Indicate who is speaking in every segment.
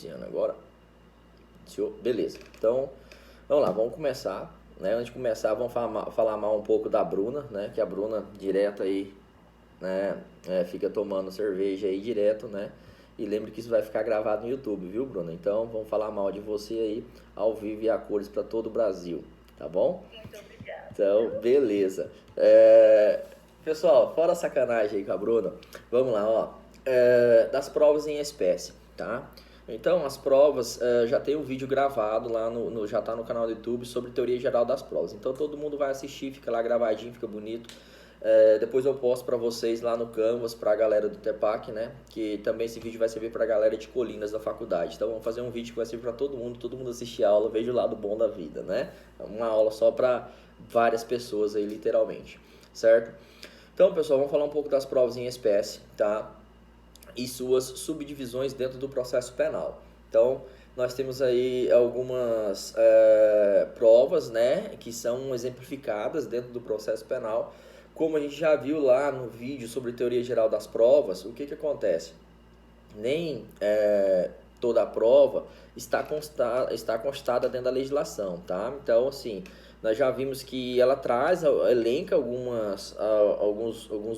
Speaker 1: Iniciando agora. Beleza. Então, vamos lá, vamos começar. Né? Antes de começar, vamos falar mal um pouco da Bruna, né? Que a Bruna direto aí, né? Fica tomando cerveja aí direto, né? E lembre que isso vai ficar gravado no YouTube, viu, Bruna? Então, vamos falar mal de você aí, ao vivo e a cores para todo o Brasil, tá bom?
Speaker 2: Muito obrigada.
Speaker 1: Então, beleza. Pessoal, fora a sacanagem aí com a Bruna, vamos lá, ó. Das provas em espécie, tá? Então, as provas, já tem um vídeo gravado lá já tá no canal do YouTube sobre teoria geral das provas. Então, todo mundo vai assistir, fica lá gravadinho, fica bonito. Depois eu posto para vocês lá no Canvas, para a galera do TEPAC, né? Que também esse vídeo vai servir para a galera de Colinas da faculdade. Então, vamos fazer um vídeo que vai servir para todo mundo assistir a aula, veja o lado bom da vida, né? Uma aula só para várias pessoas aí, literalmente, certo? Então, pessoal, vamos falar um pouco das provas em espécie, tá? E suas subdivisões dentro do processo penal. Então, nós temos aí algumas provas, né, que são exemplificadas dentro do processo penal. Como a gente já viu lá no vídeo sobre teoria geral das provas, o que acontece? Nem toda a prova está constada dentro da legislação, tá? Então, assim, nós já vimos que ela elenca alguns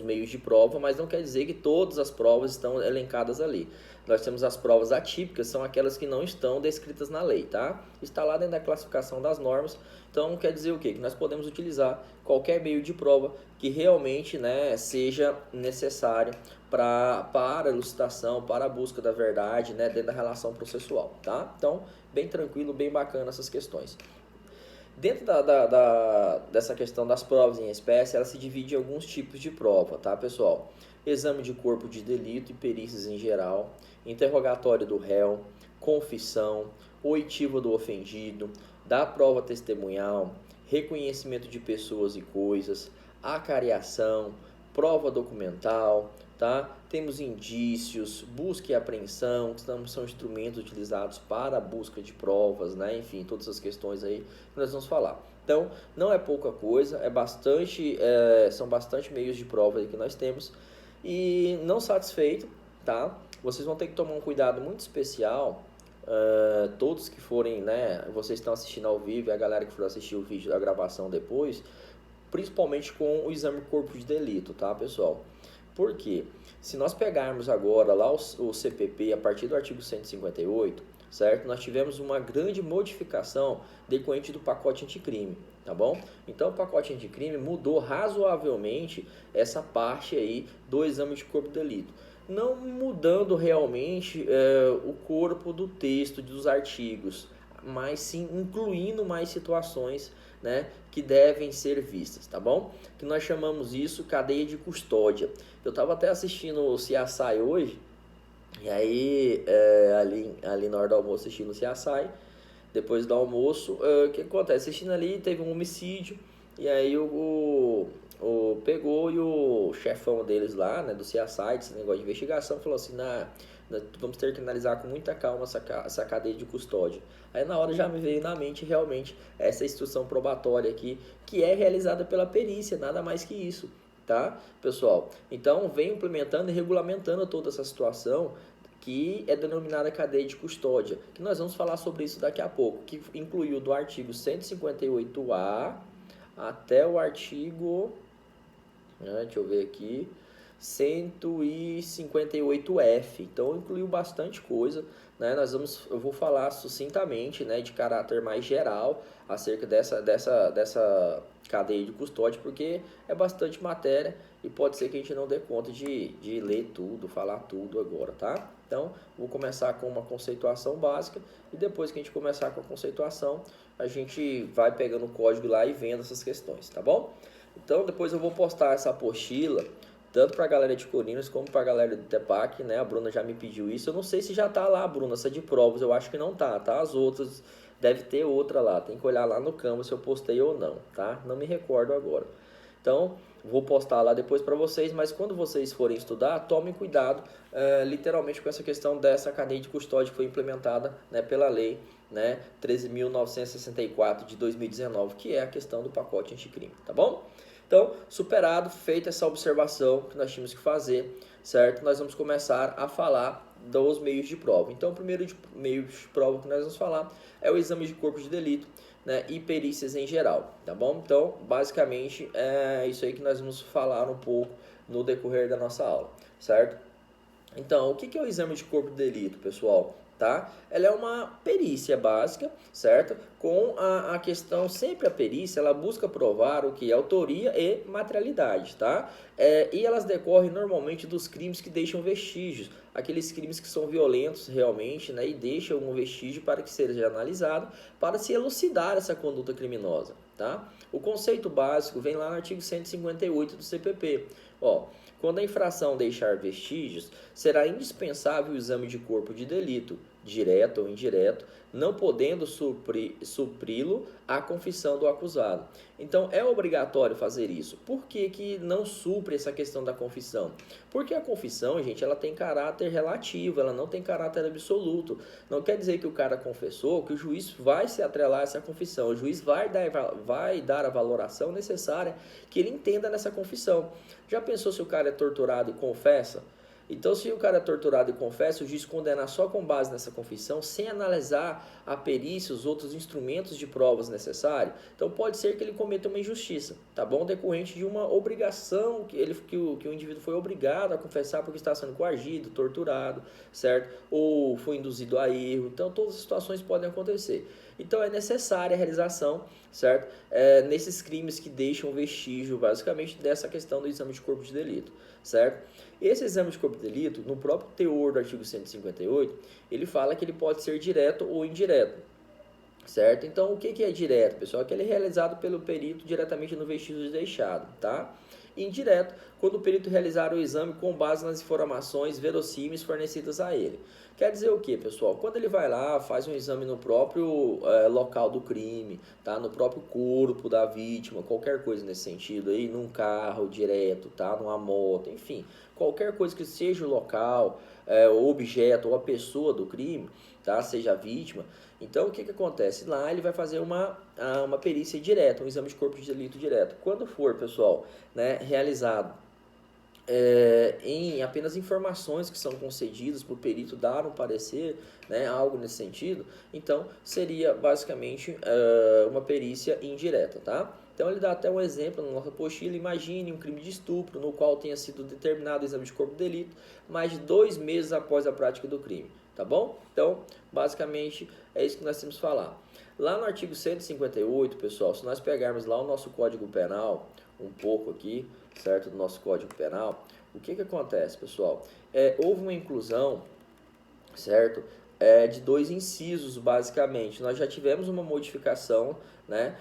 Speaker 1: meios de prova, mas não quer dizer que todas as provas estão elencadas ali. Nós temos as provas atípicas, são aquelas que não estão descritas na lei, tá? Está lá dentro da classificação das normas, então quer dizer o quê? Que nós podemos utilizar qualquer meio de prova que realmente, né, seja necessário para a elucidação, para a busca da verdade, né, dentro da relação processual, tá? Então, bem tranquilo, bem bacana essas questões. Dentro dessa questão das provas em espécie, ela se divide em alguns tipos de prova, tá, pessoal? Exame de corpo de delito e perícias em geral, interrogatório do réu, confissão, oitiva do ofendido, da prova testemunhal, reconhecimento de pessoas e coisas, acariação, prova documental, tá? Temos indícios, busca e apreensão, que são instrumentos utilizados para a busca de provas, né? Enfim, todas essas questões aí que nós vamos falar. Então, não é pouca coisa, são bastante meios de prova aí que nós temos. E não satisfeito, tá? Vocês vão ter que tomar um cuidado muito especial. Todos que forem, né? Vocês estão assistindo ao vivo e a galera que for assistir o vídeo da gravação depois, principalmente com o exame corpo de delito, tá, pessoal? Por quê? Se nós pegarmos agora lá o CPP a partir do artigo 158, certo? Nós tivemos uma grande modificação decorrente do pacote anticrime, tá bom? Então o pacote anticrime mudou razoavelmente essa parte aí do exame de corpo de delito. Não mudando realmente o corpo do texto dos artigos, mas sim incluindo mais situações, né, que devem ser vistas, tá bom? Que nós chamamos isso cadeia de custódia. Eu estava até assistindo o CSI hoje, e aí ali na hora do almoço assistindo o CSI, depois do almoço, o que acontece? Assistindo ali, teve um homicídio, e aí pegou e o chefão deles lá, né, do CSI, desse negócio de investigação, falou assim, vamos ter que analisar com muita calma essa cadeia de custódia. Aí na hora já me veio na mente realmente essa instrução probatória aqui, que é realizada pela perícia, nada mais que isso, tá, pessoal? Então vem implementando e regulamentando toda essa situação, que é denominada cadeia de custódia, que nós vamos falar sobre isso daqui a pouco, que incluiu do artigo 158A até o artigo, deixa eu ver aqui, 158F, então incluiu bastante coisa, né? Eu vou falar sucintamente, né, de caráter mais geral acerca dessa cadeia de custódia, porque é bastante matéria e pode ser que a gente não dê conta de ler tudo, falar tudo agora, tá? Então, vou começar com uma conceituação básica e depois que a gente começar com a conceituação, a gente vai pegando o código lá e vendo essas questões, tá bom? Então, depois eu vou postar essa apostila tanto para a galera de Colinas como para a galera do TEPAC, né? A Bruna já me pediu isso. Eu não sei se já tá lá, Bruna, essa de provas. Eu acho que não tá, tá? As outras, deve ter outra lá. Tem que olhar lá no Canvas se eu postei ou não, tá? Não me recordo agora. Então, vou postar lá depois para vocês, mas quando vocês forem estudar, tomem cuidado, literalmente, com essa questão dessa cadeia de custódia que foi implementada, né, pela lei, né, 13.964 de 2019, que é a questão do pacote anticrime, tá bom? Então, feita essa observação que nós tínhamos que fazer, certo? Nós vamos começar a falar dos meios de prova. Então, o primeiro meio de prova que nós vamos falar é o exame de corpo de delito, né, e perícias em geral, tá bom? Então, basicamente, é isso aí que nós vamos falar um pouco no decorrer da nossa aula, certo? Então, o que é o exame de corpo de delito, pessoal? Tá? Ela é uma perícia básica, certo? Com a questão, sempre a perícia, ela busca provar o que? Autoria e materialidade, tá? E elas decorrem normalmente dos crimes que deixam vestígios, aqueles crimes que são violentos realmente, né? E deixam algum vestígio para que seja analisado, para se elucidar essa conduta criminosa, tá? O conceito básico vem lá no artigo 158 do CPP, ó. Quando a infração deixar vestígios, será indispensável o exame de corpo de delito, direto ou indireto, não podendo supri-lo a confissão do acusado. Então, é obrigatório fazer isso. Por que não supre essa questão da confissão? Porque a confissão, gente, ela tem caráter relativo, ela não tem caráter absoluto. Não quer dizer que o cara confessou, que o juiz vai se atrelar a essa confissão. O juiz vai dar a valoração necessária que ele entenda nessa confissão. Já pensou se o cara é torturado e confessa? Então, se o cara é torturado e confessa, o juiz condenar só com base nessa confissão, sem analisar a perícia, os outros instrumentos de provas necessários, então pode ser que ele cometa uma injustiça, tá bom? Decorrente de uma obrigação que o indivíduo foi obrigado a confessar porque está sendo coagido, torturado, certo? Ou foi induzido a erro. Então, todas as situações podem acontecer. Então, é necessária a realização, certo? Nesses crimes que deixam vestígio, basicamente, dessa questão do exame de corpo de delito, certo? Esse exame de corpo de delito, no próprio teor do artigo 158, ele fala que ele pode ser direto ou indireto, certo? Então, o que é direto, pessoal? Aquele realizado pelo perito diretamente no vestígio deixado, tá? Indireto, quando o perito realizar o exame com base nas informações verossímeis fornecidas a ele. Quer dizer o que, pessoal? Quando ele vai lá, faz um exame no próprio local do crime, tá? No próprio corpo da vítima, qualquer coisa nesse sentido aí, num carro direto, tá? Numa moto, enfim, qualquer coisa que seja o local, o objeto ou a pessoa do crime, tá? Seja a vítima. Então, o que acontece? Lá ele vai fazer uma perícia direta, um exame de corpo de delito direto. Quando for, pessoal, né, realizado em apenas informações que são concedidas por perito dar um parecer, né, algo nesse sentido, então seria basicamente uma perícia indireta, tá? Então ele dá até um exemplo na nossa apostila. Imagine um crime de estupro no qual tenha sido determinado o exame de corpo de delito mais de 2 meses após a prática do crime, tá bom? Então, basicamente, é isso que nós temos que falar. Lá no artigo 158, pessoal, se nós pegarmos lá o nosso Código Penal, um pouco aqui, certo, do nosso Código Penal, o que acontece, pessoal? Houve uma inclusão, certo, de 2 incisos, basicamente. Nós já tivemos uma modificação, né,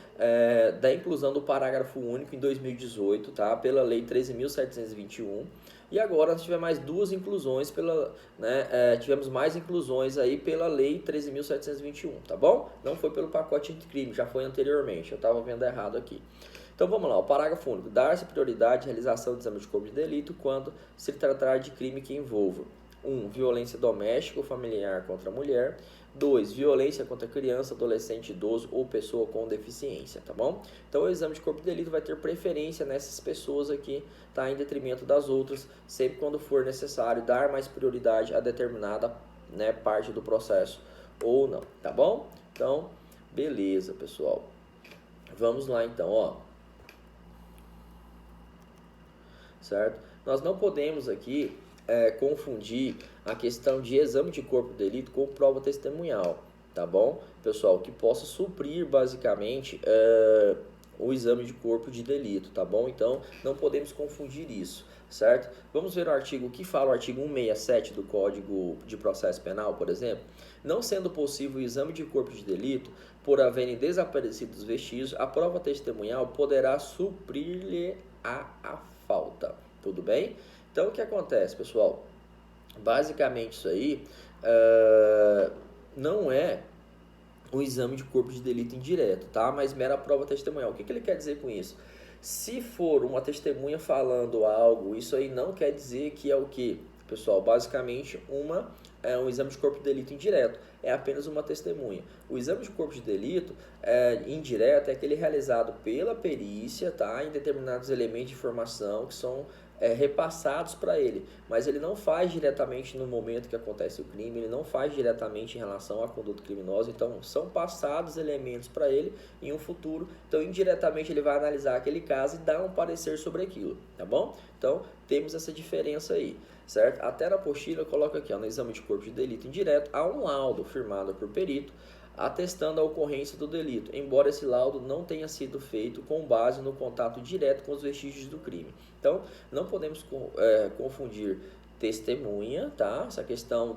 Speaker 1: da inclusão do parágrafo único em 2018, tá, pela Lei 13.721, e agora nós tivemos mais 2 inclusões tivemos mais inclusões aí pela Lei 13.721, tá bom? Não foi pelo pacote anticrime, já foi anteriormente, eu estava vendo errado aqui. Então vamos lá, o parágrafo único. Dar-se prioridade à realização do exame de corpo de delito quando se tratar de crime que envolva 1. Violência doméstica ou familiar contra a mulher. 2. Violência contra criança, adolescente, idoso ou pessoa com deficiência, tá bom? Então o exame de corpo de delito vai ter preferência nessas pessoas aqui, tá? Em detrimento das outras, sempre quando for necessário dar mais prioridade a determinada, né, parte do processo ou não, tá bom? Então, beleza, pessoal. Vamos lá então, ó. Certo? Nós não podemos aqui confundir a questão de exame de corpo de delito com prova testemunhal, tá bom? Pessoal, que possa suprir basicamente o exame de corpo de delito, tá bom? Então, não podemos confundir isso, certo? Vamos ver o que fala o artigo 167 do Código de Processo Penal, por exemplo. Não sendo possível o exame de corpo de delito, por haverem desaparecido os vestígios, a prova testemunhal poderá suprir-lhe a falta, tudo bem? Então, o que acontece, pessoal? Basicamente, isso aí não é um exame de corpo de delito indireto, tá? Mas mera prova testemunhal. O que ele quer dizer com isso? Se for uma testemunha falando algo, isso aí não quer dizer que é o quê? Pessoal, basicamente um exame de corpo de delito indireto, é apenas uma testemunha. O exame de corpo de delito indireto é aquele realizado pela perícia, tá, em determinados elementos de informação que são repassados para ele, mas ele não faz diretamente no momento que acontece o crime, ele não faz diretamente em relação à conduta criminosa, então são passados elementos para ele em um futuro, então indiretamente ele vai analisar aquele caso e dar um parecer sobre aquilo, tá bom? Então temos essa diferença aí, certo? Até na apostila eu coloco aqui, ó, no exame de corpo de delito indireto, há um laudo firmado por perito atestando a ocorrência do delito, embora esse laudo não tenha sido feito com base no contato direto com os vestígios do crime. Então, não podemos confundir testemunha, tá? Essa questão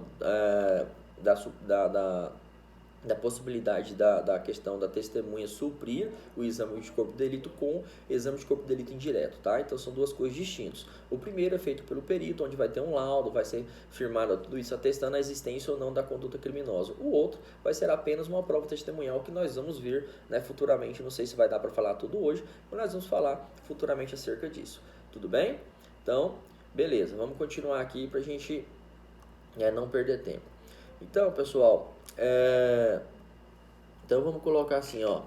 Speaker 1: da possibilidade da questão da testemunha suprir o exame de corpo de delito com exame de corpo de delito indireto, tá? Então são duas coisas distintas. O primeiro é feito pelo perito, onde vai ter um laudo, vai ser firmado tudo isso atestando a existência ou não da conduta criminosa. O outro vai ser apenas uma prova testemunhal que nós vamos ver, né, futuramente. Não sei se vai dar para falar tudo hoje, mas nós vamos falar futuramente acerca disso. Tudo bem? Então, beleza. Vamos continuar aqui para a gente não perder tempo. Então, pessoal, então vamos colocar assim, ó.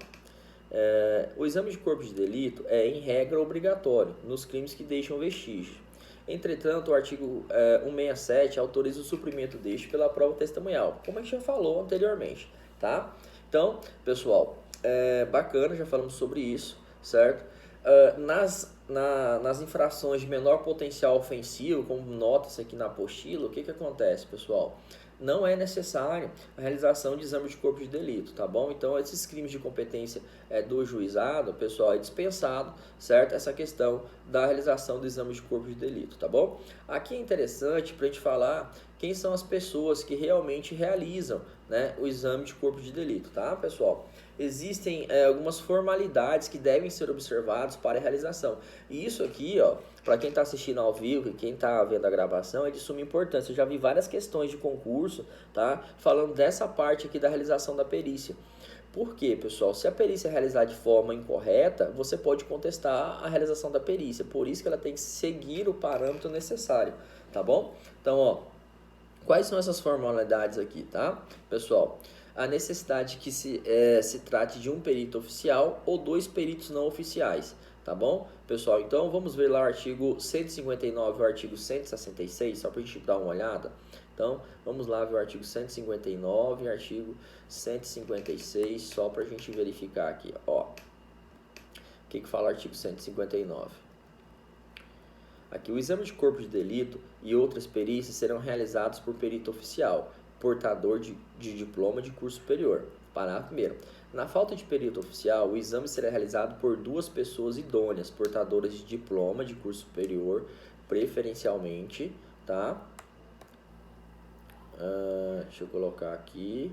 Speaker 1: O exame de corpo de delito é, em regra, obrigatório nos crimes que deixam vestígios. Entretanto, o artigo 167 autoriza o suprimento deste pela prova testemunhal, como a gente já falou anteriormente, tá? Então, pessoal, bacana, já falamos sobre isso, certo? Nas infrações de menor potencial ofensivo, como nota-se aqui na apostila, o que acontece, pessoal? Não é necessário a realização de exame de corpo de delito, tá bom? Então, esses crimes de competência do juizado, pessoal, é dispensado, certo? Essa questão da realização do exame de corpo de delito, tá bom? Aqui é interessante para a gente falar quem são as pessoas que realmente realizam, né, o exame de corpo de delito, tá, pessoal? Existem algumas formalidades que devem ser observadas para a realização. E isso aqui, ó, para quem está assistindo ao vivo e quem está vendo a gravação, é de suma importância. Eu já vi várias questões de concurso, tá, falando dessa parte aqui da realização da perícia. Por quê, pessoal? Se a perícia é realizada de forma incorreta, você pode contestar a realização da perícia. Por isso que ela tem que seguir o parâmetro necessário, tá bom? Então, ó, quais são essas formalidades aqui, tá, pessoal? A necessidade que se trate de um perito oficial ou dois peritos não oficiais, tá bom, pessoal? Então, vamos ver lá o artigo 159 e o artigo 166, só para a gente dar uma olhada. Então, vamos lá ver o artigo 159 e o artigo 156, só para a gente verificar aqui, ó. O que fala o artigo 159? Aqui, o exame de corpo de delito e outras perícias serão realizados por perito oficial, portador de diploma de curso superior. Parágrafo 1º. Na falta de perito oficial, o exame será realizado por duas pessoas idôneas, portadoras de diploma de curso superior, preferencialmente, tá? Deixa eu colocar aqui,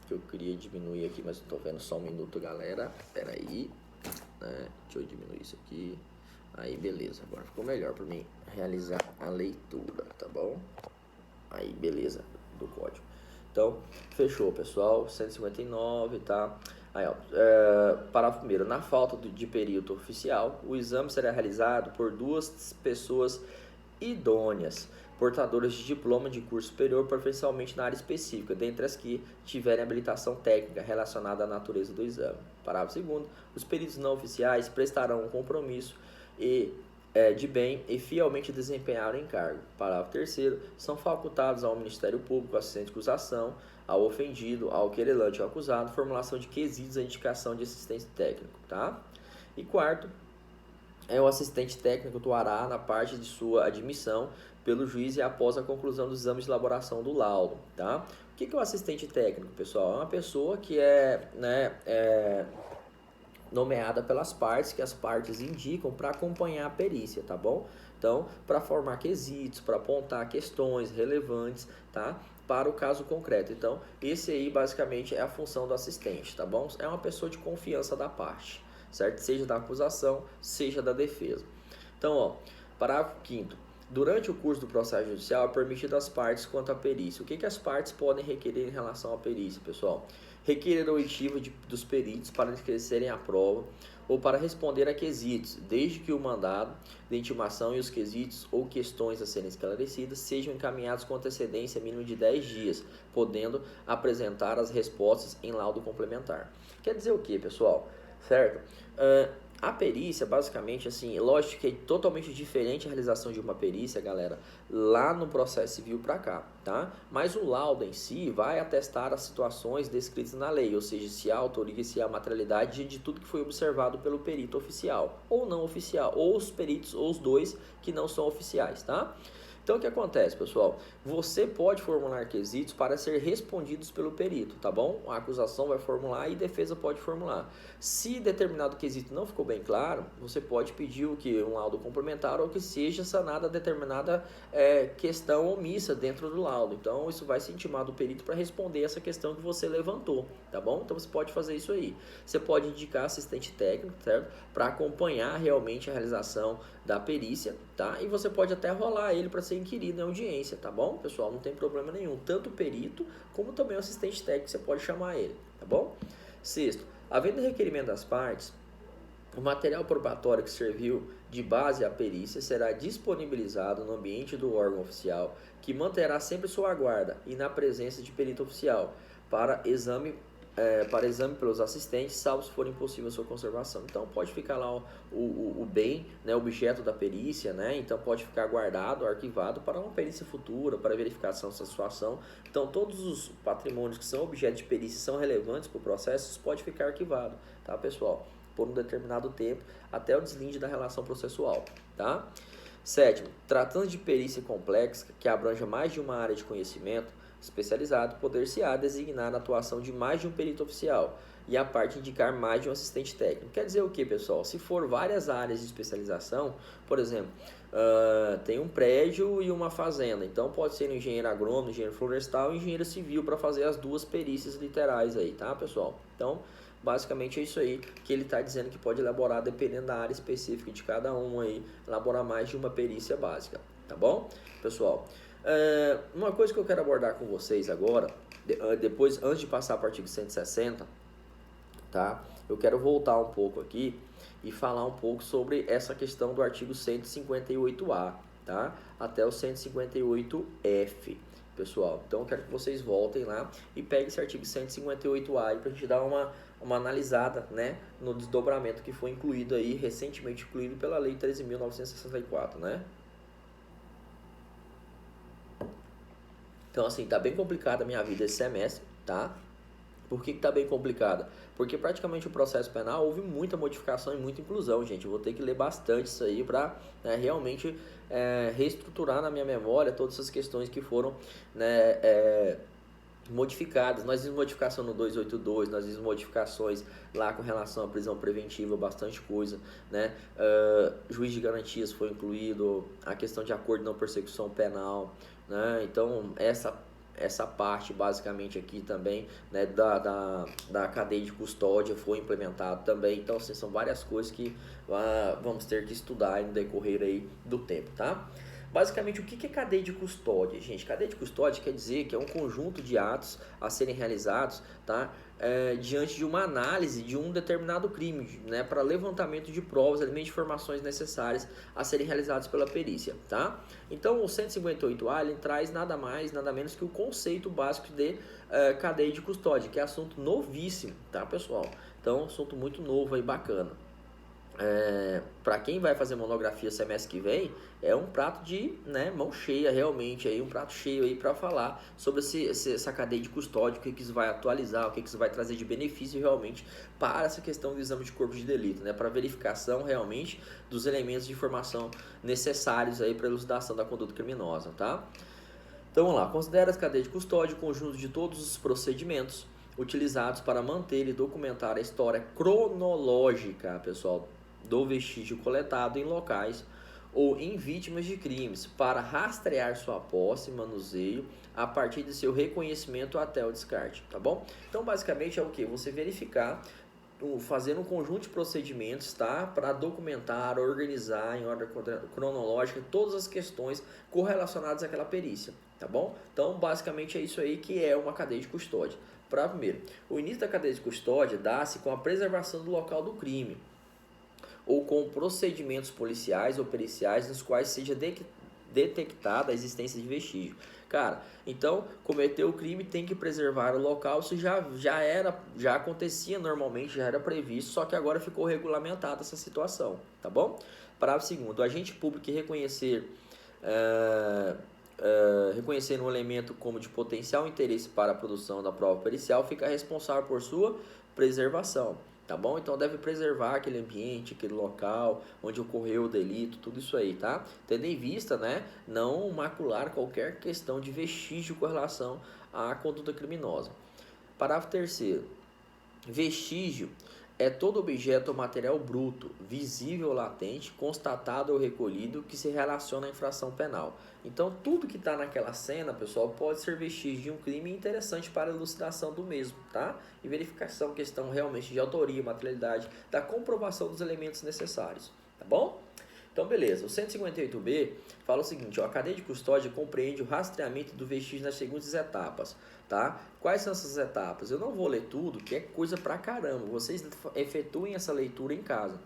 Speaker 1: que eu queria diminuir aqui, mas não tô vendo, só um minuto, galera. Pera aí, né? Deixa eu diminuir isso aqui. Aí, beleza, agora ficou melhor para mim realizar a leitura, tá bom? Aí, beleza, do código. Então, fechou, pessoal, 159, tá? Aí, ó, parágrafo 1º. Na falta de perito oficial, o exame será realizado por duas pessoas idôneas, portadoras de diploma de curso superior, preferencialmente na área específica, dentre as que tiverem habilitação técnica relacionada à natureza do exame. Parágrafo 2º. Os peritos não oficiais prestarão um compromisso de bem e fielmente desempenharam o encargo. Parágrafo 3º. São facultados ao Ministério Público, assistente de acusação, ao ofendido, ao querelante e ao acusado, formulação de quesitos à indicação de assistente técnico, tá? E quarto, o assistente técnico atuará na parte de sua admissão pelo juiz e após a conclusão dos exames de elaboração do laudo, tá? O que é o assistente técnico, pessoal? É uma pessoa que nomeada pelas partes, que as partes indicam para acompanhar a perícia, tá bom? Então, para formar quesitos, para apontar questões relevantes, tá? Para o caso concreto. Então, esse aí basicamente é a função do assistente, tá bom? É uma pessoa de confiança da parte, certo? Seja da acusação, seja da defesa. Então, ó, parágrafo 5º. Durante o curso do processo judicial é permitido às partes quanto à perícia. O que as partes podem requerer em relação à perícia, pessoal? Requerer a oitiva dos peritos para esclarecerem a prova ou para responder a quesitos, desde que o mandado de intimação e os quesitos ou questões a serem esclarecidas sejam encaminhados com antecedência mínima de 10 dias, podendo apresentar as respostas em laudo complementar. Quer dizer o que, pessoal? Certo? A perícia, basicamente, assim, lógico que é totalmente diferente a realização de uma perícia, galera, lá no processo civil para cá, tá? Mas o laudo em si vai atestar as situações descritas na lei, ou seja, se há autoria e se há materialidade de tudo que foi observado pelo perito oficial ou não oficial, ou os peritos, ou os dois que não são oficiais, tá? Então, o que acontece, pessoal? Você pode formular quesitos para ser respondidos pelo perito, tá bom? A acusação vai formular e a defesa pode formular. Se determinado quesito não ficou bem claro, você pode pedir o que? Um laudo complementar ou que seja sanada determinada questão omissa dentro do laudo. Então, isso vai ser intimado o perito para responder essa questão que você levantou, tá bom? Então, você pode fazer isso aí. Você pode indicar assistente técnico, certo? Para acompanhar realmente a realização da perícia, tá? E você pode até rolar ele para ser inquirido em audiência, tá bom, pessoal? Não tem problema nenhum. Tanto o perito, como também o assistente técnico, você pode chamar ele, tá bom? Sexto, havendo requerimento das partes, o material probatório que serviu de base à perícia será disponibilizado no ambiente do órgão oficial, que manterá sempre sua guarda e na presença de perito oficial, para exame pelos assistentes, salvo se for impossível a sua conservação. Então pode ficar lá o bem, né, objeto da perícia, né? Então pode ficar guardado, arquivado para uma perícia futura, para verificação dessa situação. Então todos os patrimônios que são objeto de perícia são relevantes para o processo, isso pode ficar arquivado, tá, pessoal? Por um determinado tempo, até o deslinde da relação processual, tá? Sétimo, tratando de perícia complexa que abranja mais de uma área de conhecimento especializado, poder-se-á designar a atuação de mais de um perito oficial e a parte indicar mais de um assistente técnico. Quer dizer o que, pessoal? Se for várias áreas de especialização, por exemplo, tem um prédio e uma fazenda, então pode ser um engenheiro agrônomo, engenheiro florestal e engenheiro civil para fazer as duas perícias literais aí, tá, pessoal? Então, basicamente é isso aí que ele está dizendo que pode elaborar, dependendo da área específica de cada um aí, elaborar mais de uma perícia básica, tá bom, pessoal? Uma coisa que eu quero abordar com vocês agora, depois, antes de passar para o artigo 160, tá? Eu quero voltar um pouco aqui e falar um pouco sobre essa questão do artigo 158A, tá? Até o 158F, pessoal. Então, eu quero que vocês voltem lá e peguem esse artigo 158A para a gente dar uma analisada, né, no desdobramento que foi incluído aí, recentemente incluído pela Lei 13.964, né? Então, assim, tá bem complicada a minha vida esse semestre, tá? Por que tá bem complicada? Porque praticamente o processo penal houve muita modificação e muita inclusão, gente. Eu vou ter que ler bastante isso aí para, né, realmente reestruturar na minha memória todas essas questões que foram, né, modificadas. Nós vimos modificação no 282, nós vimos modificações lá com relação à prisão preventiva, bastante coisa, né? Juiz de garantias foi incluído, a questão de acordo de não persecução penal, né? Então, essa parte basicamente aqui também, né, da cadeia de custódia foi implementado também. Então, assim, são várias coisas que vamos ter que estudar no decorrer aí do tempo, tá? Basicamente, o que é cadeia de custódia, gente? Cadeia de custódia quer dizer que é um conjunto de atos a serem realizados, tá? Diante de uma análise de um determinado crime, né? Para levantamento de provas, elementos de informações necessárias a serem realizados pela perícia, tá? Então, o 158A, ele traz nada mais, nada menos que o conceito básico de cadeia de custódia, que é assunto novíssimo, tá, pessoal? Então, assunto muito novo aí, bacana. Para quem vai fazer monografia semestre que vem, é um prato de, né, mão cheia realmente, aí, um prato cheio aí para falar sobre essa cadeia de custódia, o que isso vai atualizar, o que isso vai trazer de benefício realmente para essa questão do exame de corpo de delito, né, para verificação realmente dos elementos de informação necessários aí para elucidação da conduta criminosa, tá? Então vamos lá, considera a cadeia de custódia o conjunto de todos os procedimentos utilizados para manter e documentar a história cronológica, pessoal, do vestígio coletado em locais ou em vítimas de crimes, para rastrear sua posse e manuseio a partir de seu reconhecimento até o descarte, tá bom? Então, basicamente é o que? Você verificar, fazer um conjunto de procedimentos, tá? Para documentar, organizar em ordem cronológica todas as questões correlacionadas àquela perícia, tá bom? Então, basicamente é isso aí que é uma cadeia de custódia. Para primeiro, o início da cadeia de custódia dá-se com a preservação do local do crime, ou com procedimentos policiais ou periciais nos quais seja detectada a existência de vestígio. Cara, então, cometeu o crime, tem que preservar o local, isso já acontecia normalmente, já era previsto, só que agora ficou regulamentada essa situação, tá bom? Parágrafo 2º, o agente público que reconhecer um elemento como de potencial interesse para a produção da prova pericial, fica responsável por sua preservação, tá bom? Então deve preservar aquele ambiente, aquele local onde ocorreu o delito, tudo isso aí, tá? Tendo em vista, né, não macular qualquer questão de vestígio com relação à conduta criminosa. Parágrafo 3º. Vestígio é todo objeto ou material bruto, visível ou latente, constatado ou recolhido que se relaciona à infração penal. Então, tudo que está naquela cena, pessoal, pode ser vestígio de um crime interessante para a elucidação do mesmo, tá? E verificação, questão realmente de autoria, materialidade, da comprovação dos elementos necessários, tá bom? Então, beleza. O 158B fala o seguinte, ó, a cadeia de custódia compreende o rastreamento do vestígio nas seguintes etapas, tá? Quais são essas etapas? Eu não vou ler tudo, que é coisa pra caramba. Vocês efetuem essa leitura em casa.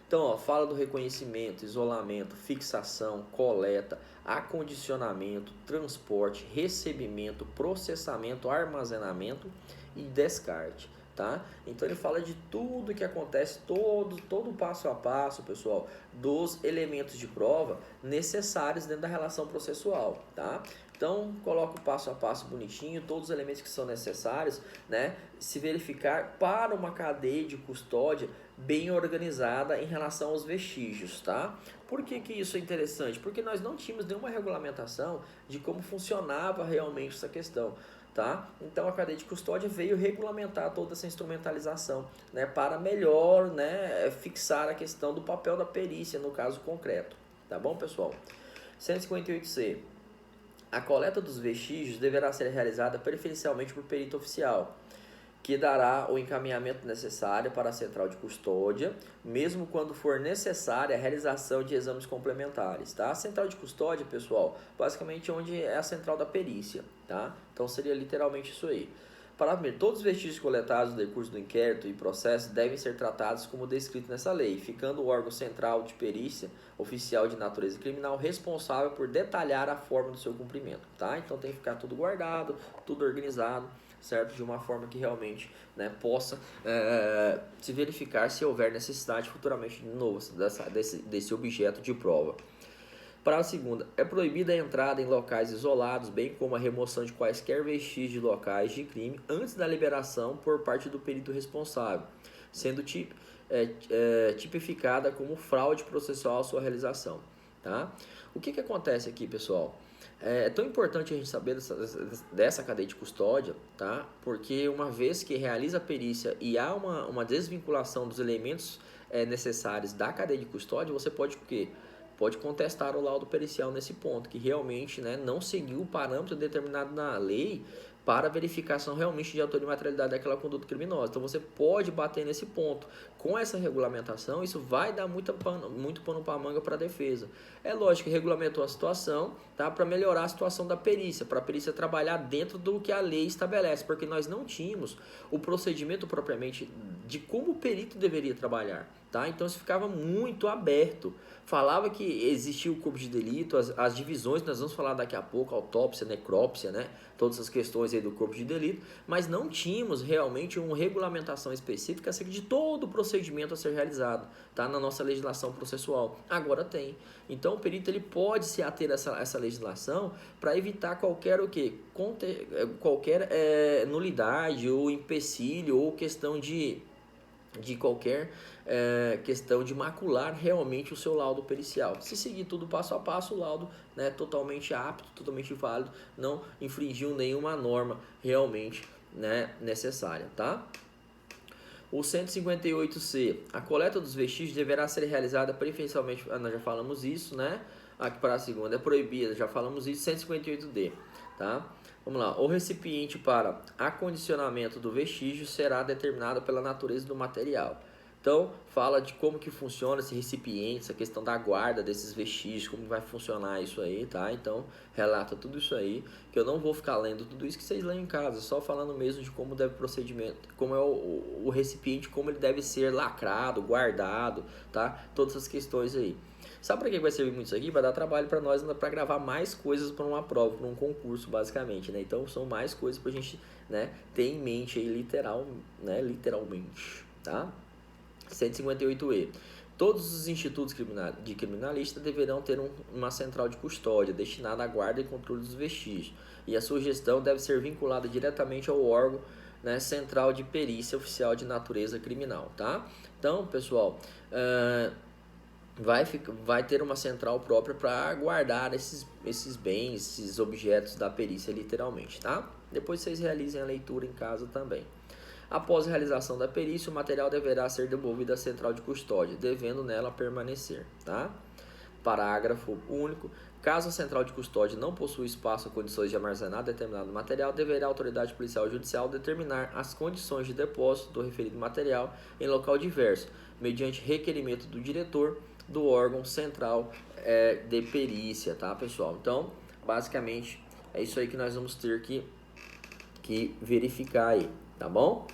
Speaker 1: Então, ó, fala do reconhecimento, isolamento, fixação, coleta, acondicionamento, transporte, recebimento, processamento, armazenamento e descarte. Tá? Então ele fala de tudo que acontece, todo o passo a passo, pessoal, dos elementos de prova necessários dentro da relação processual, tá? Então coloca o passo a passo bonitinho, todos os elementos que são necessários, né? Se verificar para uma cadeia de custódia bem organizada em relação aos vestígios, tá? Por que isso é interessante? Porque nós não tínhamos nenhuma regulamentação de como funcionava realmente essa questão. Tá? Então a cadeia de custódia veio regulamentar toda essa instrumentalização, né, para melhor, né, fixar a questão do papel da perícia no caso concreto. Tá bom, pessoal? 158C. A coleta dos vestígios deverá ser realizada preferencialmente por perito oficial, que dará o encaminhamento necessário para a central de custódia, mesmo quando for necessária a realização de exames complementares, tá? A central de custódia, pessoal, basicamente onde é a central da perícia, tá? Então seria literalmente isso aí. Parágrafo 1º. Todos os vestígios coletados no decurso do inquérito e processo devem ser tratados como descrito nessa lei, ficando o órgão central de perícia oficial de natureza criminal responsável por detalhar a forma do seu cumprimento, tá? Então tem que ficar tudo guardado, tudo organizado, certo? De uma forma que realmente, né, possa se verificar se houver necessidade futuramente de novo desse objeto de prova. Parágrafo 2º. É proibida a entrada em locais isolados, bem como a remoção de quaisquer vestígios de locais de crime antes da liberação por parte do perito responsável, sendo tipificada como fraude processual a sua realização. Tá? O que acontece aqui, pessoal? É tão importante a gente saber dessa cadeia de custódia, tá? Porque uma vez que realiza a perícia e há uma desvinculação dos elementos necessários da cadeia de custódia, você pode o quê? Pode contestar o laudo pericial nesse ponto, que realmente, né, não seguiu o parâmetro determinado na lei para verificação realmente de autoria e materialidade daquela conduta criminosa. Então você pode bater nesse ponto. Com essa regulamentação, isso vai dar muito pano para manga para a defesa. É lógico que regulamentou a situação, tá, para melhorar a situação da perícia, para a perícia trabalhar dentro do que a lei estabelece, porque nós não tínhamos o procedimento propriamente de como o perito deveria trabalhar. Tá? Então isso ficava muito aberto. Falava que existia o corpo de delito, as divisões, nós vamos falar daqui a pouco, autópsia, necrópsia, né? Todas as questões aí do corpo de delito, mas não tínhamos realmente uma regulamentação específica acerca de todo o procedimento a ser realizado, tá? Na nossa legislação processual. Agora tem. Então o perito ele pode se ater a essa legislação para evitar qualquer nulidade ou empecilho ou questão de qualquer questão de macular realmente o seu laudo pericial. Se seguir tudo passo a passo, o laudo, né, totalmente apto, totalmente válido, não infringiu nenhuma norma realmente, né, necessária, tá? O 158C, a coleta dos vestígios deverá ser realizada preferencialmente, nós já falamos isso, né? Aqui para a segunda é proibida, já falamos isso, 158D, tá? Vamos lá, o recipiente para acondicionamento do vestígio será determinado pela natureza do material. Então, fala de como que funciona esse recipiente, essa questão da guarda desses vestígios, como vai funcionar isso aí, tá? Então, relata tudo isso aí, que eu não vou ficar lendo tudo isso que vocês leem em casa, só falando mesmo de como deve procedimento, como é o recipiente, como ele deve ser lacrado, guardado, tá? Todas essas questões aí. Sabe para que vai servir muito isso aqui? Vai dar trabalho para nós, para gravar mais coisas para uma prova, para um concurso, basicamente, né? Então são mais coisas para a gente, né, ter em mente aí, literalmente, tá? 158E. Todos os institutos de criminalista deverão ter uma central de custódia destinada à guarda e controle dos vestígios, e a sua gestão deve ser vinculada diretamente ao órgão, né, central de perícia oficial de natureza criminal, tá? Então, pessoal, vai ter uma central própria para guardar esses bens, esses objetos da perícia, literalmente, tá? Depois vocês realizem a leitura em casa também. Após a realização da perícia, o material deverá ser devolvido à central de custódia, devendo nela permanecer, tá? Parágrafo único. Caso a central de custódia não possua espaço ou condições de armazenar determinado material, deverá a autoridade policial ou judicial determinar as condições de depósito do referido material em local diverso, mediante requerimento do diretor do órgão central de perícia, tá, pessoal? Então, basicamente, é isso aí que nós vamos ter que verificar aí, tá bom?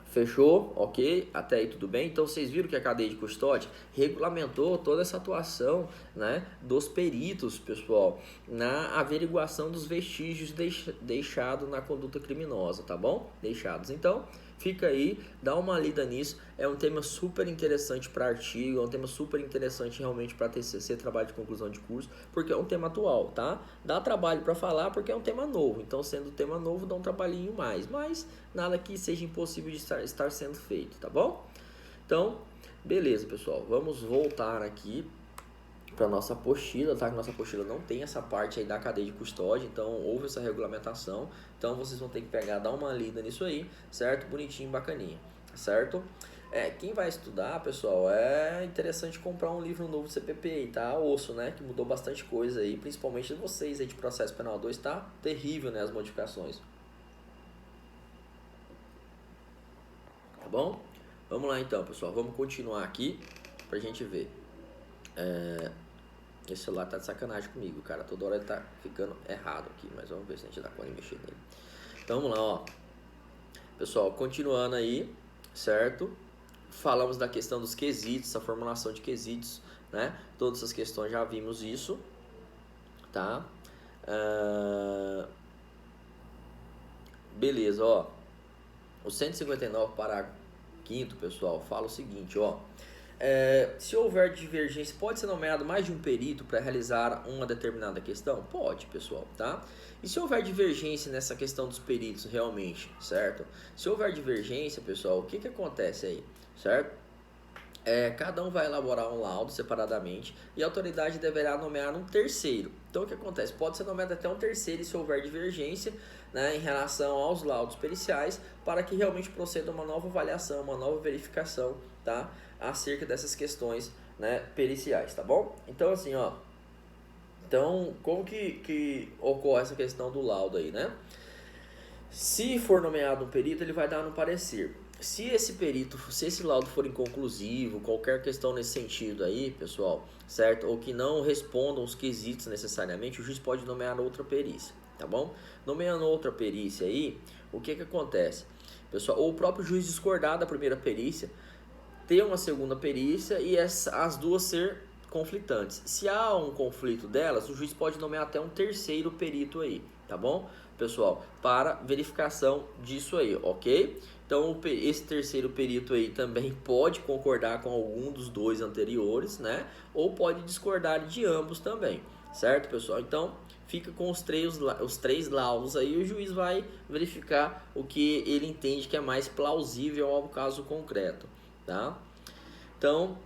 Speaker 1: Fechou? Ok? Até aí tudo bem? Então vocês viram que a cadeia de custódia regulamentou toda essa atuação, né, dos peritos, pessoal, na averiguação dos vestígios deixados na conduta criminosa, tá bom? Deixados. Então, fica aí, dá uma lida nisso. É um tema super interessante para artigo, é um tema super interessante realmente para TCC, trabalho de conclusão de curso, porque é um tema atual, tá? Dá trabalho para falar porque é um tema novo. Então, sendo tema novo, dá um trabalhinho mais, mas nada que seja impossível de estar sendo feito, tá bom? Então, beleza, pessoal. Vamos voltar aqui para nossa apostila, tá? Que nossa apostila não tem essa parte aí da cadeia de custódia, então houve essa regulamentação. Então vocês vão ter que pegar, dar uma lida nisso aí, certo? Bonitinho, bacaninha, certo? Quem vai estudar, pessoal, é interessante comprar um livro novo do CPP aí, tá? Osso, né? Que mudou bastante coisa aí, principalmente vocês aí de processo penal 2, tá terrível, né? As modificações. Tá bom? Vamos lá então, pessoal. Vamos continuar aqui pra gente ver. Esse celular tá de sacanagem comigo, cara. Toda hora ele tá ficando errado aqui, mas vamos ver se a gente dá conta de mexer nele. Então vamos lá, ó. Pessoal, continuando aí, certo? Falamos da questão dos quesitos, a formulação de quesitos, né? Todas essas questões já vimos isso, tá? Beleza, ó. O 159, parágrafo 5º, pessoal, fala o seguinte, ó. Se houver divergência, pode ser nomeado mais de um perito para realizar uma determinada questão? Pode, pessoal, tá? E se houver divergência nessa questão dos peritos realmente, certo? Se houver divergência, pessoal, o que acontece aí, certo? Cada um vai elaborar um laudo separadamente e a autoridade deverá nomear um terceiro. Então, o que acontece? Pode ser nomeado até um terceiro se houver divergência, né, em relação aos laudos periciais, para que realmente proceda uma nova avaliação, uma nova verificação, tá, acerca dessas questões, né, periciais, tá bom? Então, assim, ó, então, como que ocorre essa questão do laudo aí, né? Se for nomeado um perito, ele vai dar no parecer. Se esse laudo for inconclusivo, qualquer questão nesse sentido aí, pessoal, certo? Ou que não respondam os quesitos necessariamente, o juiz pode nomear outra perícia, tá bom? Nomeando outra perícia aí, o que acontece? Pessoal, ou o próprio juiz discordar da primeira perícia, ter uma segunda perícia e as duas ser conflitantes. Se há um conflito delas, o juiz pode nomear até um terceiro perito aí, tá bom, pessoal? Para verificação disso aí, ok? Então, esse terceiro perito aí também pode concordar com algum dos dois anteriores, né? Ou pode discordar de ambos também, certo, pessoal? Então, fica com os três laudos aí, o juiz vai verificar o que ele entende que é mais plausível ao caso concreto, tá? Então,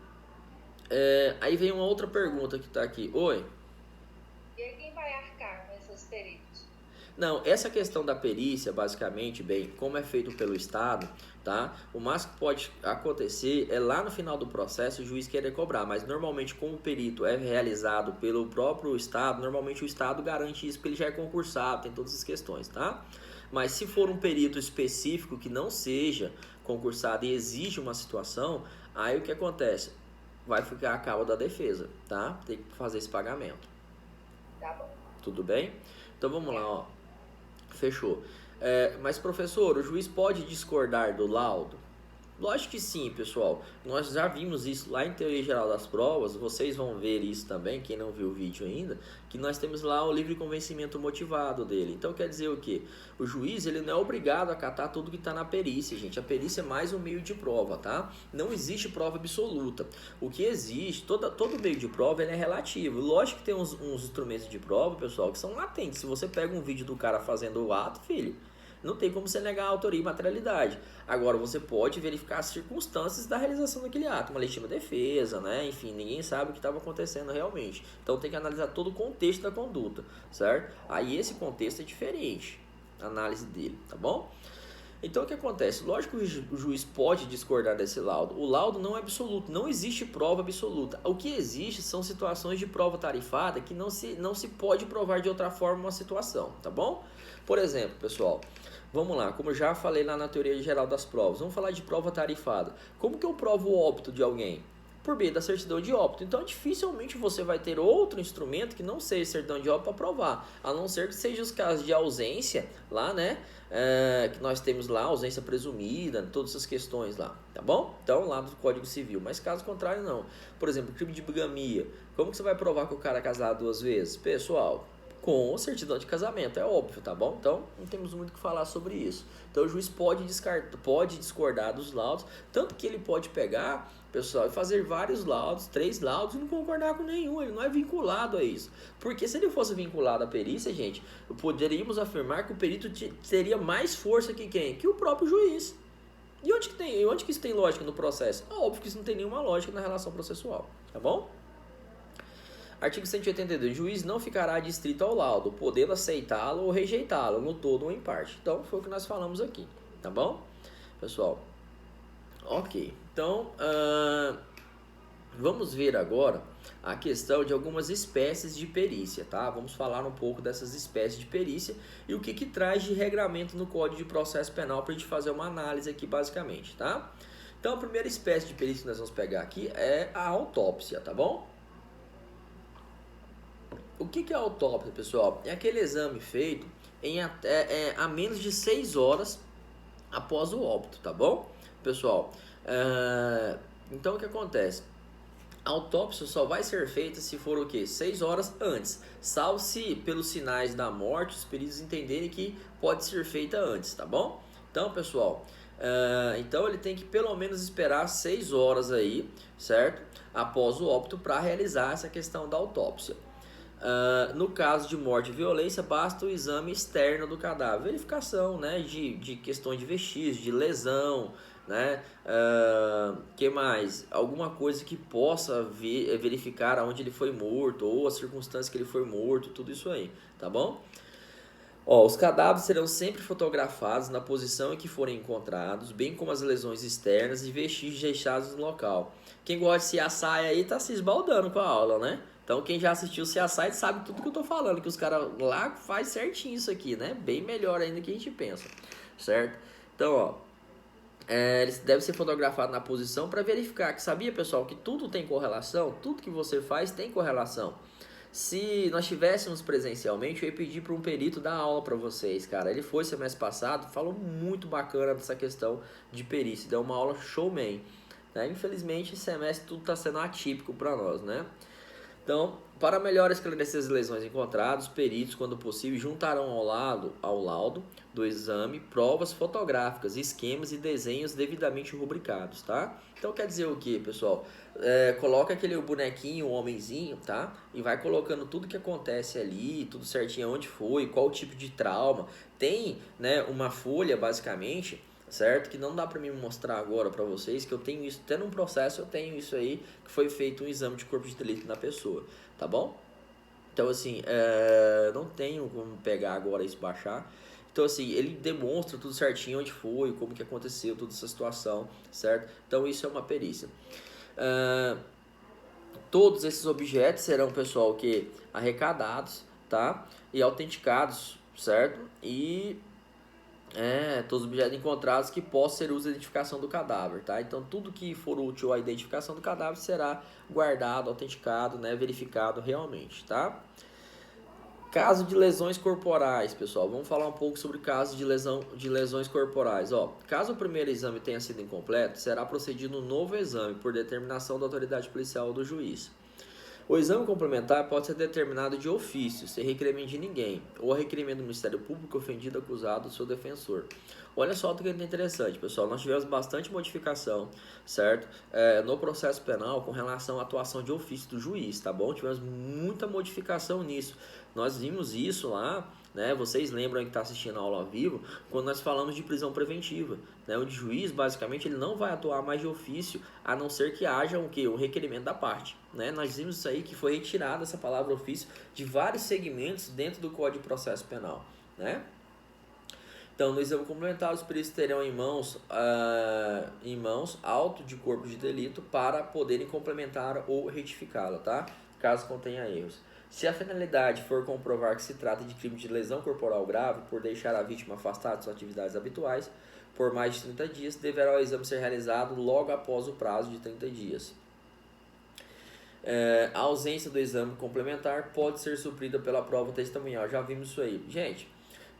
Speaker 1: aí vem uma outra pergunta que tá aqui. Oi?
Speaker 2: E aí quem vai arcar com esses peritos?
Speaker 1: Não, essa questão da perícia, basicamente, bem, como é feito pelo Estado, tá? O máximo que pode acontecer é lá no final do processo o juiz querer cobrar, mas normalmente como o perito é realizado pelo próprio Estado, normalmente o Estado garante isso porque ele já é concursado, tem todas as questões, tá? Mas se for um perito específico que não seja concursado e exige uma situação, aí o que acontece? Vai ficar a cabo da defesa, tá? Tem que fazer esse pagamento.
Speaker 2: Tá bom.
Speaker 1: Tudo bem? Então vamos lá, ó. Fechou. Mas professor, o juiz pode discordar do laudo? Lógico que sim, pessoal. Nós já vimos isso lá em Teoria Geral das Provas. Vocês vão ver isso também, quem não viu o vídeo ainda, que nós temos lá o livre convencimento motivado dele. Então quer dizer o quê? O juiz, ele não é obrigado a acatar tudo que está na perícia, gente. A perícia é mais um meio de prova, tá? Não existe prova absoluta. O que existe, todo meio de prova, ele é relativo. Lógico que tem uns instrumentos de prova, pessoal, que são latentes. Se você pega um vídeo do cara fazendo o ato, filho, não tem como você negar a autoria e materialidade. Agora, você pode verificar as circunstâncias da realização daquele ato, uma legítima defesa, né? Enfim, ninguém sabe o que estava acontecendo realmente. Então, tem que analisar todo o contexto da conduta, certo? Aí, esse contexto é diferente, a análise dele, tá bom? Então, o que acontece? Lógico que o juiz pode discordar desse laudo. O laudo não é absoluto, não existe prova absoluta. O que existe são situações de prova tarifada que não se pode provar de outra forma uma situação, tá bom? Por exemplo, pessoal, vamos lá, como eu já falei lá na teoria geral das provas, vamos falar de prova tarifada. Como que eu provo o óbito de alguém? Por meio da certidão de óbito. Então, dificilmente você vai ter outro instrumento que não seja certidão de óbito para provar, a não ser que seja os casos de ausência lá, né? Que nós temos lá, ausência presumida, todas essas questões lá, tá bom? Então, lá do Código Civil. Mas caso contrário, não. Por exemplo, crime de bigamia. Como que você vai provar que o cara é casado 2 vezes? Pessoal, com certidão de casamento, é óbvio, tá bom? Então, não temos muito o que falar sobre isso. Então, o juiz pode discordar dos laudos, tanto que ele pode pegar, pessoal, e fazer vários laudos, 3 laudos, e não concordar com nenhum, ele não é vinculado a isso. Porque se ele fosse vinculado à perícia, gente, poderíamos afirmar que o perito teria mais força que quem? Que o próprio juiz. E onde que isso tem lógica no processo? É óbvio que isso não tem nenhuma lógica na relação processual, tá bom? Artigo 182. O juiz não ficará adstrito ao laudo, podendo aceitá-lo ou rejeitá-lo, no todo ou em parte. Então, foi o que nós falamos aqui, tá bom? Pessoal, ok. Então, vamos ver agora a questão de algumas espécies de perícia, tá? Vamos falar um pouco dessas espécies de perícia e o que traz de regramento no Código de Processo Penal para a gente fazer uma análise aqui, basicamente, tá? Então, a primeira espécie de perícia que nós vamos pegar aqui é a autópsia, tá bom? O que é a autópsia, pessoal? É aquele exame feito a menos de 6 horas após o óbito, tá bom? Pessoal, então o que acontece? A autópsia só vai ser feita se for o quê? 6 horas antes, salvo se pelos sinais da morte os peritos entenderem que pode ser feita antes, tá bom? Então, pessoal, então ele tem que pelo menos esperar 6 horas aí, certo? Após o óbito para realizar essa questão da autópsia. No caso de morte e violência, basta o exame externo do cadáver, verificação, né, de questões de vestígios, de lesão, né, que mais? Alguma coisa que possa verificar aonde ele foi morto, ou as circunstâncias que ele foi morto, tudo isso aí, tá bom? Os cadáveres serão sempre fotografados na posição em que forem encontrados, bem como as lesões externas e vestígios deixados no local. Quem gosta de CSI aí tá se esbaldando com a aula, né? Então, quem já assistiu o CSI sabe tudo que eu tô falando, que os caras lá faz certinho isso aqui, né? Bem melhor ainda que a gente pensa, certo? Então, ele deve ser fotografado na posição para verificar que, sabia, pessoal, que tudo tem correlação, tudo que você faz tem correlação. Se nós tivéssemos presencialmente, eu ia pedir para um perito dar aula para vocês, cara. Ele foi semestre passado, falou muito bacana dessa questão de perícia, deu uma aula showman, né? Infelizmente, esse semestre tudo está sendo atípico para nós, né? Então, para melhor esclarecer as lesões encontradas, os peritos, quando possível, juntarão ao laudo do exame provas fotográficas, esquemas e desenhos devidamente rubricados, tá? Então, quer dizer o que, pessoal? Coloca aquele bonequinho, o homenzinho, tá? E vai colocando tudo que acontece ali, tudo certinho, onde foi, qual o tipo de trauma. Tem, né, uma folha, basicamente, certo? Que não dá para mim mostrar agora para vocês, que eu tenho isso, até num processo eu tenho isso aí, que foi feito um exame de corpo de delito na pessoa, tá bom? Então, assim, não tenho como pegar agora isso, baixar. Então, assim, ele demonstra tudo certinho, onde foi, como que aconteceu, toda essa situação, certo? Então, isso é uma perícia. Todos esses objetos serão, pessoal, que arrecadados, tá? E autenticados, certo? E todos os objetos encontrados que possam ser usados na identificação do cadáver, tá? Então, tudo que for útil à identificação do cadáver será guardado, autenticado, né? Verificado realmente, tá? Caso de lesões corporais, pessoal. Vamos falar um pouco sobre casos de lesões corporais. Ó, caso o primeiro exame tenha sido incompleto, será procedido um novo exame por determinação da autoridade policial ou do juiz. O exame complementar pode ser determinado de ofício, sem requerimento de ninguém, ou a requerimento do Ministério Público, ofendido, acusado ou seu defensor. Olha só o que é interessante, pessoal. Nós tivemos bastante modificação, certo? No processo penal com relação à atuação de ofício do juiz, tá bom? Tivemos muita modificação nisso. Nós vimos isso lá, né? Vocês lembram que está assistindo a aula ao vivo, quando nós falamos de prisão preventiva, né? O juiz, basicamente, ele não vai atuar mais de ofício, a não ser que haja um requerimento da parte, né? Nós vimos isso aí, que foi retirada essa palavra ofício de vários segmentos dentro do Código de Processo Penal, né? Então, no exame complementar, os peritos terão em mãos auto de corpo de delito para poderem complementar ou retificá-la, tá? Caso contenha erros. Se a finalidade for comprovar que se trata de crime de lesão corporal grave por deixar a vítima afastada de suas atividades habituais por mais de 30 dias, deverá o exame ser realizado logo após o prazo de 30 dias. A ausência do exame complementar pode ser suprida pela prova testemunhal. Já vimos isso aí. Gente,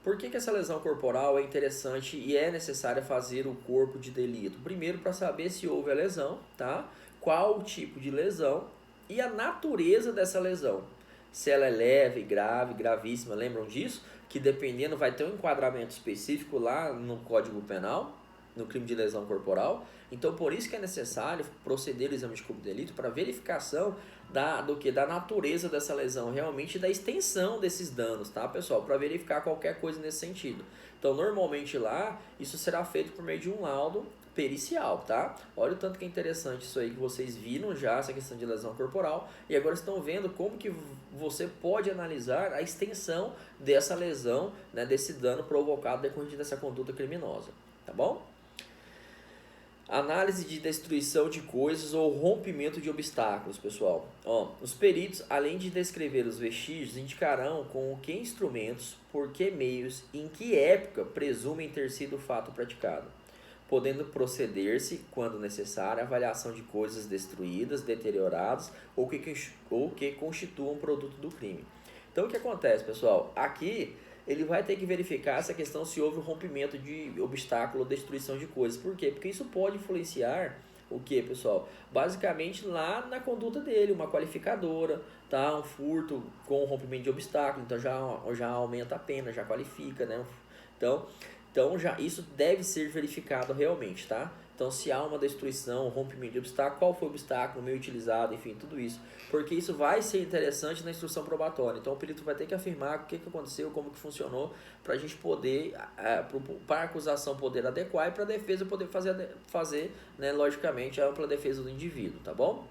Speaker 1: por que essa lesão corporal é interessante e é necessário fazer o corpo de delito? Primeiro, para saber se houve a lesão, tá? Qual o tipo de lesão e a natureza dessa lesão. Se ela é leve, grave, gravíssima, lembram disso? Que dependendo vai ter um enquadramento específico lá no Código Penal, no crime de lesão corporal. Então, por isso que é necessário proceder ao exame de corpo de delito para verificação da natureza dessa lesão, realmente da extensão desses danos, tá, pessoal? Para verificar qualquer coisa nesse sentido. Então, normalmente lá, isso será feito por meio de um laudo pericial, tá? Olha o tanto que é interessante isso aí, que vocês viram já essa questão de lesão corporal e agora estão vendo como que você pode analisar a extensão dessa lesão, né, desse dano provocado decorrente dessa conduta criminosa, tá bom? Análise de destruição de coisas ou rompimento de obstáculos, pessoal. Os peritos, além de descrever os vestígios, indicarão com que instrumentos, por que meios e em que época presumem ter sido o fato praticado, podendo proceder-se, quando necessário, a avaliação de coisas destruídas, deterioradas ou que constituam produto do crime. Então, o que acontece, pessoal? Aqui ele vai ter que verificar essa questão se houve um rompimento de obstáculo ou destruição de coisas. Por quê? Porque isso pode influenciar o que, pessoal? Basicamente lá na conduta dele, uma qualificadora, tá? Um furto com rompimento de obstáculo, então já aumenta a pena, já qualifica, né? Então já isso deve ser verificado realmente, tá? Então, se há uma destruição, rompimento de obstáculo, qual foi o obstáculo, meio utilizado, enfim, tudo isso. Porque isso vai ser interessante na instrução probatória. Então, o perito vai ter que afirmar o que aconteceu, como que funcionou, para a gente poder, para a acusação poder adequar e para a defesa poder fazer, né, logicamente, a ampla defesa do indivíduo, tá bom?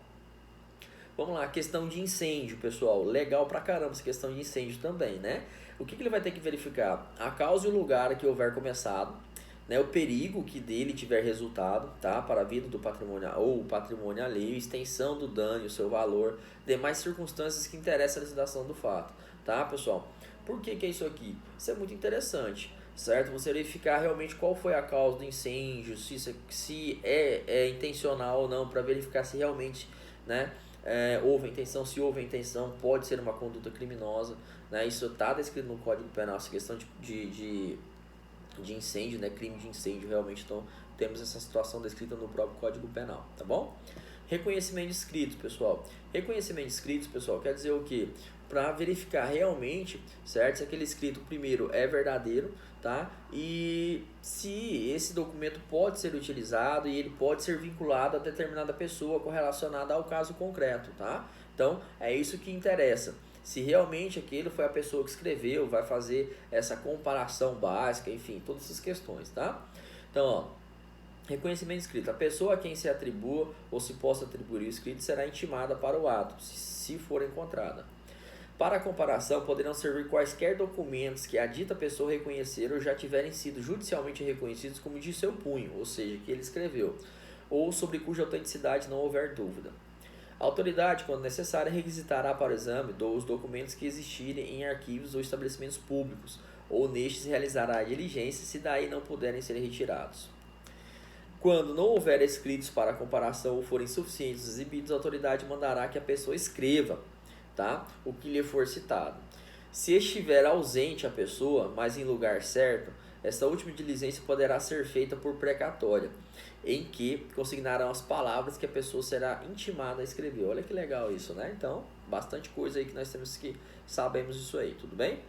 Speaker 1: Vamos lá, questão de incêndio, pessoal. Legal pra caramba essa questão de incêndio também, né? O que ele vai ter que verificar? A causa e o lugar que houver começado, né, o perigo que dele tiver resultado, tá, para a vida do patrimônio ou patrimônio alheio, extensão do dano e o seu valor, demais circunstâncias que interessam a elucidação do fato, tá, pessoal? Por que é isso aqui? Isso é muito interessante, certo? Você verificar realmente qual foi a causa do incêndio, se é intencional ou não, para verificar se realmente, né, houve a intenção. Se houve a intenção, pode ser uma conduta criminosa, né? Isso está descrito no Código Penal, essa questão de incêndio, né? Crime de incêndio, realmente. Então, temos essa situação descrita no próprio Código Penal, tá bom? Reconhecimento de escritos, pessoal. Reconhecimento de escritos, pessoal, quer dizer o quê? Para verificar realmente, certo? Se aquele escrito, primeiro, é verdadeiro, tá? E se esse documento pode ser utilizado e ele pode ser vinculado a determinada pessoa correlacionada ao caso concreto, tá? Então, é isso que interessa. Se realmente aquele foi a pessoa que escreveu, vai fazer essa comparação básica, enfim, todas essas questões, tá? Então, reconhecimento escrito. A pessoa a quem se atribua ou se possa atribuir o escrito será intimada para o ato, se for encontrada. Para a comparação, poderão servir quaisquer documentos que a dita pessoa reconhecer ou já tiverem sido judicialmente reconhecidos como de seu punho, ou seja, que ele escreveu, ou sobre cuja autenticidade não houver dúvida. A autoridade, quando necessária, requisitará para o exame os documentos que existirem em arquivos ou estabelecimentos públicos, ou nestes realizará a diligência se daí não puderem ser retirados. Quando não houver escritos para comparação ou forem suficientes exibidos, a autoridade mandará que a pessoa escreva, tá, o que lhe for citado. Se estiver ausente a pessoa, mas em lugar certo, esta última diligência poderá ser feita por precatória, em que consignarão as palavras que a pessoa será intimada a escrever. Olha que legal isso, né? Então, bastante coisa aí que nós temos que sabemos isso aí, tudo bem?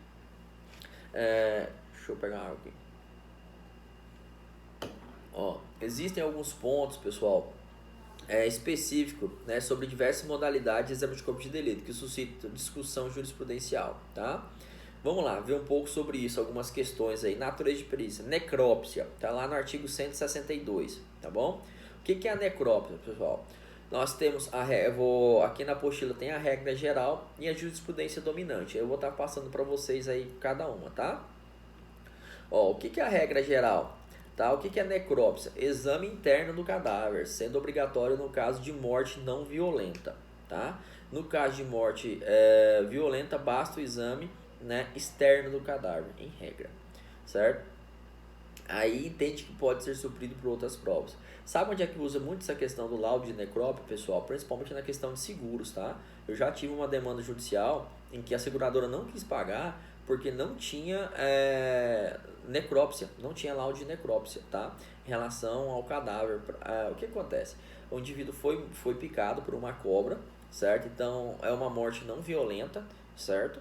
Speaker 1: Deixa eu pegar água aqui. Ó, existem alguns pontos, pessoal, específico, né, sobre diversas modalidades de exame de corpo de delito que suscitam discussão jurisprudencial, tá? Vamos lá, ver um pouco sobre isso, algumas questões aí. Natureza de perícia, necrópsia, tá lá no artigo 162, tá bom? O que é a necrópsia, pessoal? Nós temos aqui na apostila tem a regra geral e a jurisprudência dominante. Eu vou estar passando para vocês aí cada uma, tá? Ó, o que é a regra geral? Tá? O que é necrópsia? Exame interno do cadáver, sendo obrigatório no caso de morte não violenta. Tá? No caso de morte violenta, basta o exame, né, externo do cadáver, em regra. Certo? Aí entende que pode ser suprido por outras provas. Sabe onde é que usa muito essa questão do laudo de necrópsia, pessoal? Principalmente na questão de seguros, tá? Eu já tive uma demanda judicial em que a seguradora não quis pagar porque não tinha necrópsia, não tinha laudo de necrópsia, tá? Em relação ao cadáver. O que acontece? O indivíduo foi picado por uma cobra, certo? Então é uma morte não violenta, certo?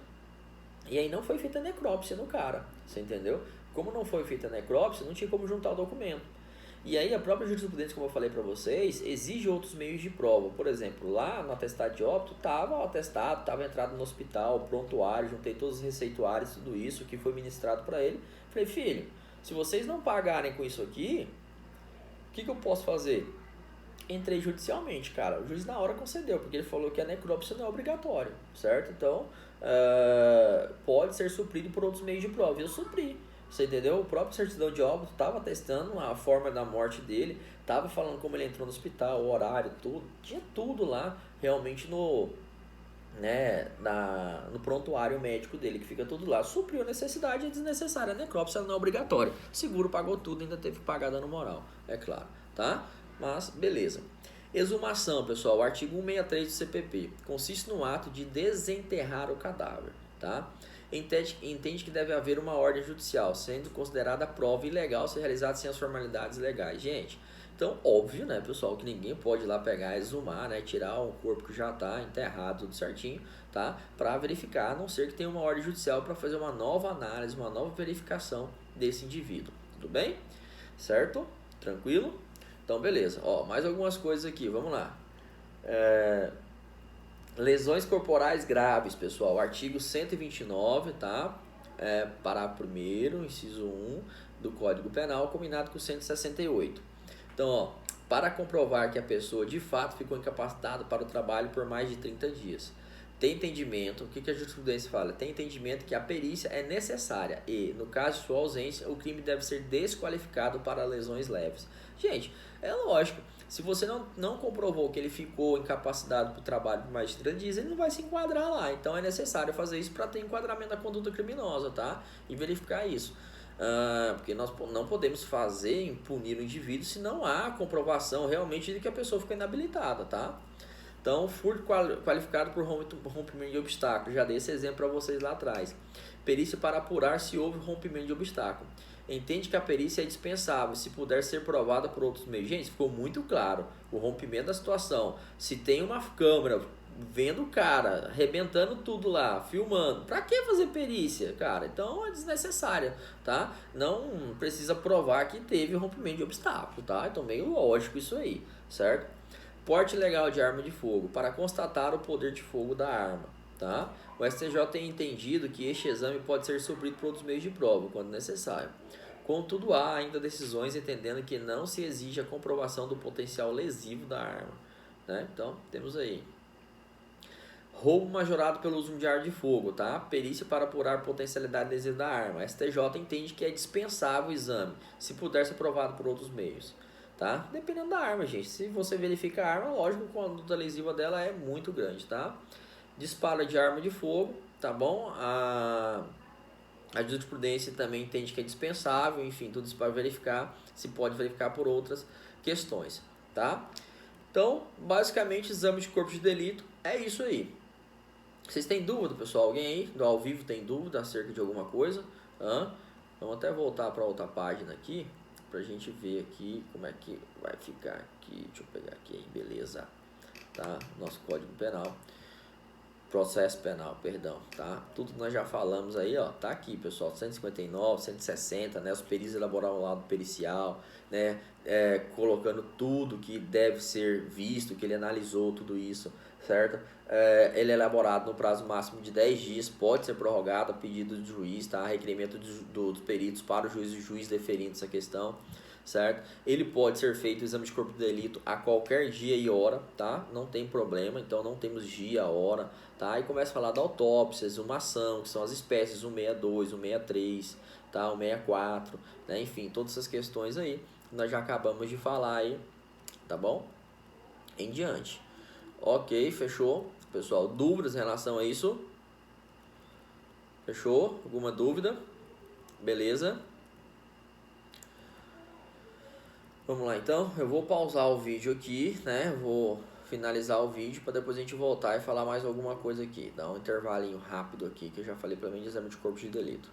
Speaker 1: E aí não foi feita necrópsia no cara, você entendeu? Como não foi feita necrópsia, não tinha como juntar o documento. E aí a própria jurisprudência, como eu falei para vocês, exige outros meios de prova. Por exemplo, lá no atestado de óbito, estava o atestado, estava entrado no hospital, prontuário, juntei todos os receituários, tudo isso que foi ministrado para ele. Falei, filho, se vocês não pagarem com isso aqui, o que eu posso fazer? Entrei judicialmente, cara. O juiz na hora concedeu, porque ele falou que a necrópsia não é obrigatória, certo? Então, pode ser suprido por outros meios de prova. E eu supri. Você entendeu? O próprio certidão de óbito estava testando a forma da morte dele, estava falando como ele entrou no hospital, o horário, tudo. Tinha tudo lá, realmente, no prontuário médico dele, que fica tudo lá. Supriu a necessidade e desnecessária. A necrópsia não é obrigatória. O seguro pagou tudo, ainda teve que pagar dano moral, é claro, tá? Mas, beleza. Exumação, pessoal, artigo 163 do CPP. Consiste no ato de desenterrar o cadáver, tá? Entende que deve haver uma ordem judicial, sendo considerada prova ilegal se realizada sem as formalidades legais. Gente, então, óbvio, né, pessoal, que ninguém pode ir lá pegar, exumar, né, tirar um corpo que já está enterrado, tudo certinho, tá? Para verificar, a não ser que tenha uma ordem judicial para fazer uma nova análise, uma nova verificação desse indivíduo. Tudo bem? Certo? Tranquilo? Então, beleza. Ó, mais algumas coisas aqui, vamos lá. Lesões corporais graves, pessoal. Artigo 129, tá? Parágrafo 1º, inciso 1 do Código Penal, combinado com 168. Então, ó, para comprovar que a pessoa de fato ficou incapacitada para o trabalho por mais de 30 dias. Tem entendimento, o que a jurisprudência fala? Tem entendimento que a perícia é necessária e, no caso de sua ausência, o crime deve ser desqualificado para lesões leves. Gente, é lógico, se você não comprovou que ele ficou incapacitado para o trabalho por mais de 30 dias, ele não vai se enquadrar lá. Então é necessário fazer isso para ter enquadramento da conduta criminosa, tá? E verificar isso. Porque nós não podemos punir o indivíduo se não há comprovação realmente de que a pessoa ficou inabilitada, tá? Então, furto qualificado por rompimento de obstáculo. Já dei esse exemplo para vocês lá atrás. Perícia para apurar se houve rompimento de obstáculo. Entende que a perícia é dispensável se puder ser provada por outros meios. Gente, ficou muito claro o rompimento da situação. Se tem uma câmera vendo o cara arrebentando tudo lá, filmando, pra que fazer perícia, cara? Então é desnecessária, tá? Não precisa provar que teve rompimento de obstáculo, tá? Então meio lógico isso aí, certo? Porte legal de arma de fogo para constatar o poder de fogo da arma, tá? O STJ tem entendido que este exame pode ser suprido por outros meios de prova, quando necessário. Contudo, há ainda decisões entendendo que não se exige a comprovação do potencial lesivo da arma, né? Então, temos aí. Roubo majorado pelo uso de arma de fogo, tá? Perícia para apurar potencialidade lesiva da arma. A STJ entende que é dispensável o exame, se puder ser provado por outros meios, tá? Dependendo da arma, gente. Se você verifica a arma, lógico que a conduta lesiva dela é muito grande, tá? Disparo de arma de fogo, tá bom? A jurisprudência também entende que é dispensável, enfim, tudo isso para verificar, se pode verificar por outras questões, tá? Então, basicamente, exame de corpo de delito é isso aí. Vocês têm dúvida, pessoal? Alguém aí do ao vivo tem dúvida acerca de alguma coisa? Vamos até voltar para outra página aqui, pra gente ver aqui como é que vai ficar aqui. Deixa eu pegar aqui, beleza. Tá? Nosso Código Penal. Processo penal, perdão, tá? Tudo que nós já falamos aí, ó, tá aqui, pessoal, 159, 160, né? Os peritos elaboraram o laudo pericial, né? Colocando tudo que deve ser visto, que ele analisou tudo isso, certo? Ele é elaborado no prazo máximo de 10 dias, pode ser prorrogado a pedido do juiz, tá? Requerimento dos peritos para o juiz deferindo essa questão, certo? Ele pode ser feito o exame de corpo de delito a qualquer dia e hora, tá? Não tem problema, então não temos dia, hora, tá? E começa a falar da autópsia, exumação, que são as espécies 162, 163, tá? 164, né? Enfim, todas essas questões aí, nós já acabamos de falar aí, tá bom? Em diante. Ok, fechou. Pessoal, dúvidas em relação a isso? Fechou? Alguma dúvida? Beleza? Vamos lá então, eu vou pausar o vídeo aqui, né? Vou finalizar o vídeo para depois a gente voltar e falar mais alguma coisa aqui. Dá um intervalinho rápido aqui que eu já falei para mim de exame de corpo de delito.